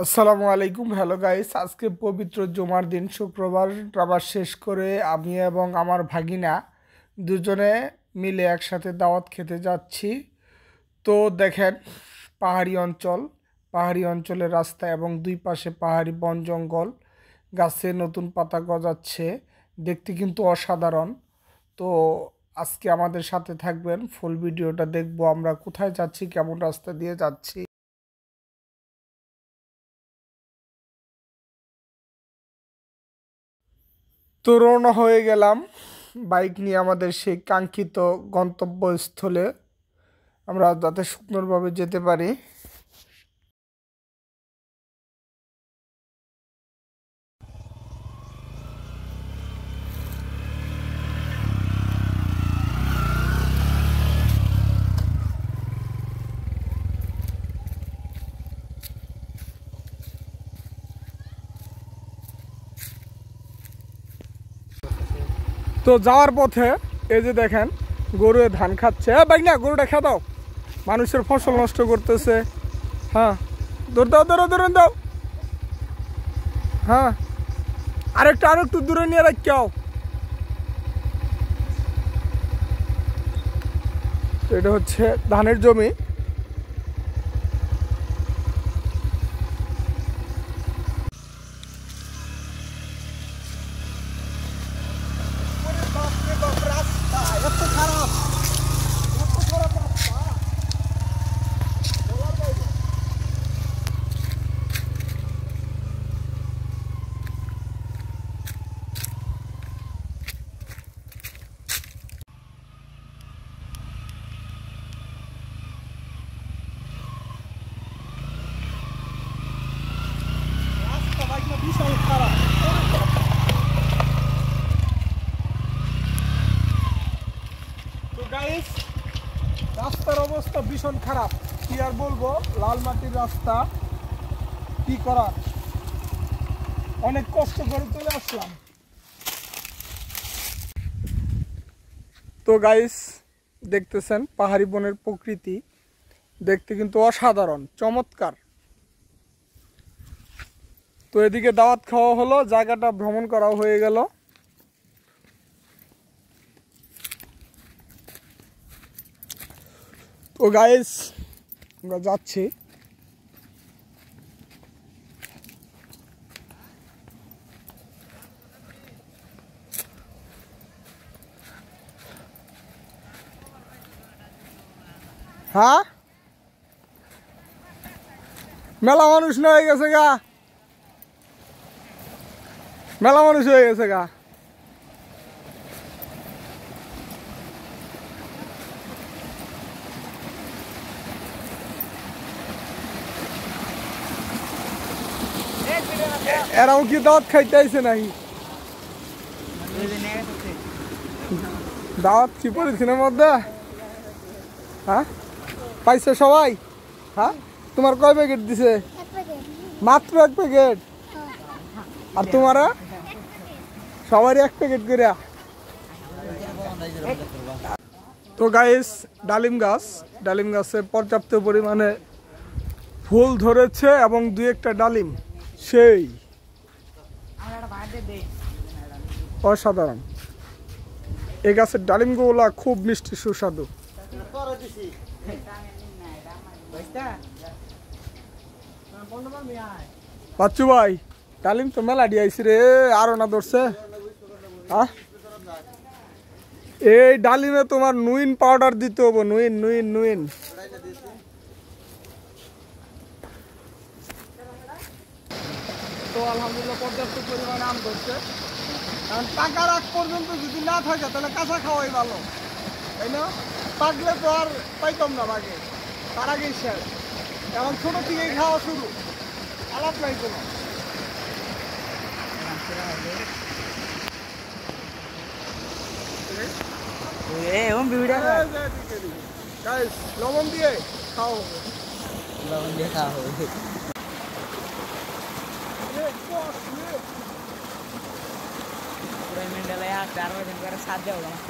আসসালামু আলাইকুম। Hello guys, আজকে পবিত্র জুমার দিন শুক্রবার ট্রাভার শেষ করে আমি এবং আমার ভাগিনা দুজনে মিলে একসাথে দাওয়াত খেতে যাচ্ছি। তো দেখেন, পাহাড়ি অঞ্চল, পাহাড়ি অঞ্চলের রাস্তা এবং দুই পাশে পাহাড়ি বন জঙ্গল, গাছে নতুন পাতা গজাচ্ছে, দেখতে কিন্তু অসাধারণ। তো আজকে আমাদের সাথে থাকবেন, ফুল ভিডিওটা দেখবো আমরা কোথায় যাচ্ছি, কেমন রাস্তা দিয়ে যাচ্ছি। তো রওনা হয়ে গেলাম বাইক নিয়ে আমাদের সেই কাঙ্ক্ষিত গন্তব্যস্থলে, আমরা যাতে সুন্দরভাবে যেতে পারি। তো যাওয়ার পথে এই যে দেখেন, গরু ধান খাচ্ছে। বাইক না, গরুটা খেয়ে দাও, মানুষের ফসল নষ্ট করতেছে। হ্যাঁ, দৌড় দাও, দৌড়ো দৌড়ে দাও। হ্যাঁ, আরেকটু দূরে নিয়ে রাখো। তো এটা হচ্ছে ধানের জমি। তো গাইস, রাস্তার অবস্থা ভীষণ খারাপ, কি আর বলবো। লাল মাটির রাস্তা, কি করার, অনেক কষ্ট করে চলে আসলাম। তো গাইস, দেখতেছেন পাহাড়ি বনের প্রকৃতি, দেখতে কিন্তু অসাধারণ, চমৎকার। তো এদিকে দাওয়াত খাওয়া হলো, জায়গাটা ভ্রমণ করা হয়ে গেল। তো গাইস, আমরা যাচ্ছি। হ্যাঁ, মেলা মানুষ না হয়ে গেছে গা, মেলা মানুষ হয়ে গেছে গা। এরাও কি দাওয়াত খাইতে আইছে নাকি? দাওয়াত কি পলিথিনের মধ্যে? হ্যাঁ, পাইছে সবাই? হ্যাঁ, তোমার কয় প্যাকেট দিছে? মাত্র এক প্যাকেট। আর তোমারা সবারই এক প্যাকেট করে। তো গাইস, ডালিম গাছে পর্যাপ্ত পরিমাণে ফুল ধরেছে এবং দুই একটা ডালিম সেই অসাধারণ। এই গাছের ডালিমগুলা খুব মিষ্টি সুস্বাদু। বাচ্চু ভাই, ডালিম তো মেলা দিয়েছি রে, আরো না ধরছে। হ্যাঁ, এই ডালিমে তোমার নুইন পাউডার দিতে হবে, নুইন নুইন নুইন। তো আলহামদুলিল্লাহ পর্যাপ্ত পরিমাণে আম ধরছে, কারণ পাকার আগ পর্যন্ত যদি না থাকে তাহলে কাঁচা খাওয়াই ভালো, তাই না? পাকলে তো আর পাইতাম না বাগে, তার আগেই শেষ। এখন ছোট থেকেই খাওয়া শুরু, আলাপ নাই কোনো। লবণ দিয়ে খাওয়া হবে, লবণ দিয়ে খাওয়া হবে। Mendelaya 4 दिन कर साथ जाओगा मस्त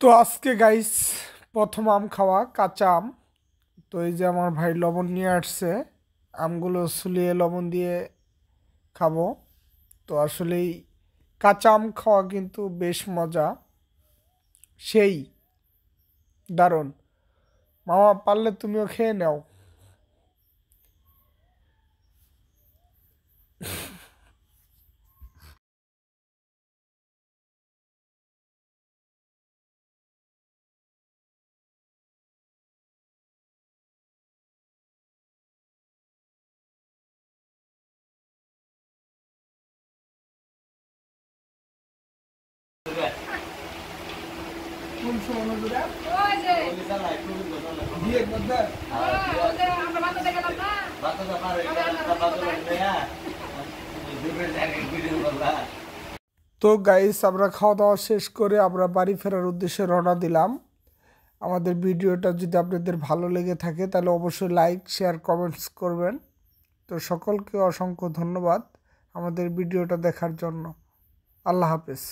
তো আজকে গাইস প্রথম আম খাওয়া, কাঁচা আম। তো এই যে আমার ভাই লবণ নিয়ে আসছে, আমগুলো সুলিয়ে লবণ দিয়ে খাবো। তো আসলেই কাঁচা আম খাওয়া কিন্তু বেশ মজা, সেই দারুণ। মামা পারলে তুমিও খেয়ে নাও। কোন সময় দূরে বিয়ের মধ্যে তো গাইস আমরা খাওয়া দাওয়া শেষ করে আমরা বাড়ি ফেরার উদ্দেশ্যে রওনা দিলাম। আমাদের ভিডিওটা যদি আপনাদের ভালো লেগে থাকে তাহলে অবশ্যই লাইক, শেয়ার, কমেন্টস করবেন। তো সকলকে অসংখ্য ধন্যবাদ আমাদের ভিডিওটা দেখার জন্য। আল্লাহ হাফেজ।